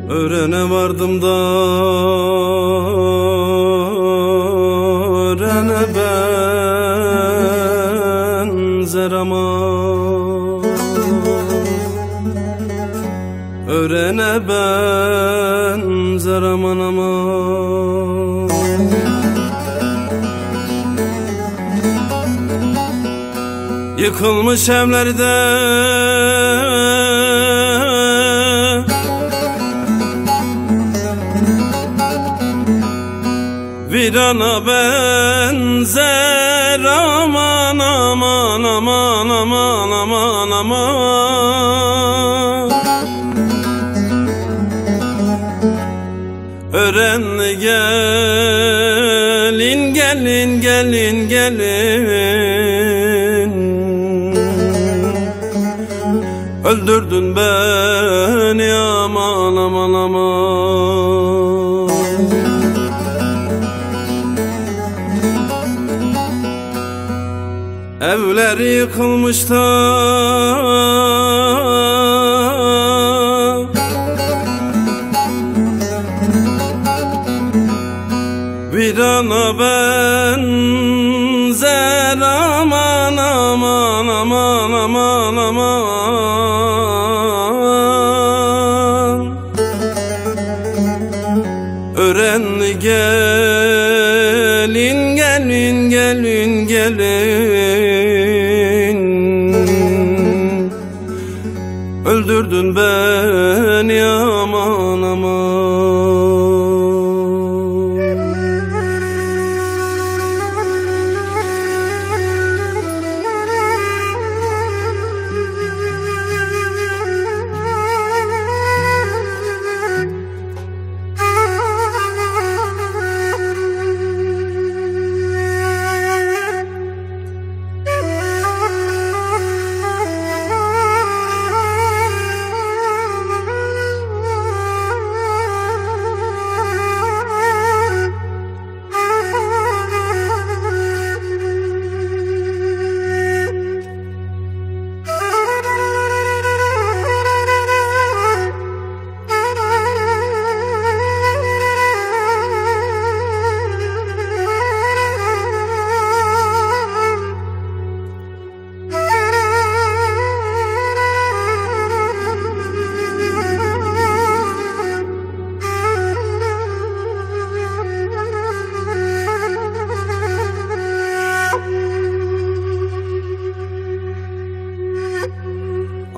Örene vardım da örene benzer ama örene benzer aman aman. Yıkılmış evlerde virana benzer aman aman aman aman aman aman. Örenli gelin gelin gelin gelin, öldürdün beni aman aman aman. Evler yıkılmış da virana benzer aman aman aman aman aman. Örenli gelin gelin gelin gelin, öldürdün beni aman aman.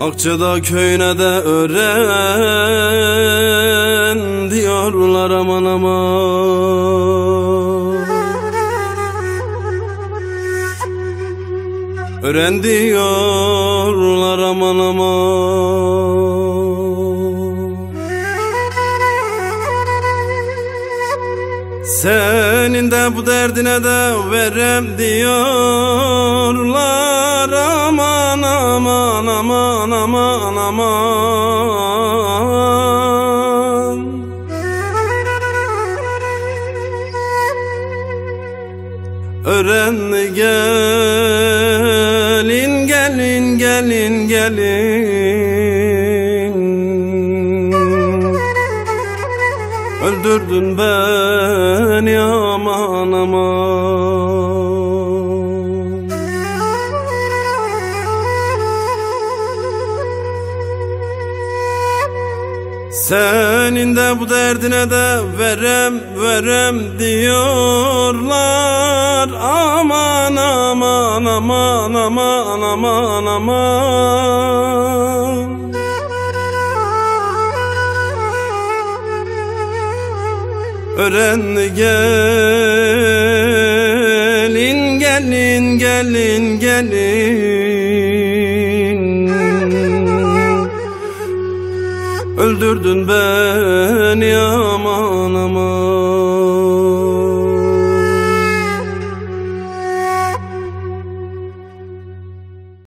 Akçada köyüne de ören diyorlar aman aman. Ören diyorlar aman aman. Senin de bu derdine de verem diyorlar aman aman aman aman aman. Örenli gelin gelin gelin gelin, öldürdün beni aman aman. Senin de bu derdine de verem diyorlar. Aman aman aman aman aman aman. Ören gelin gelin gelin gelin, öldürdün beni aman aman.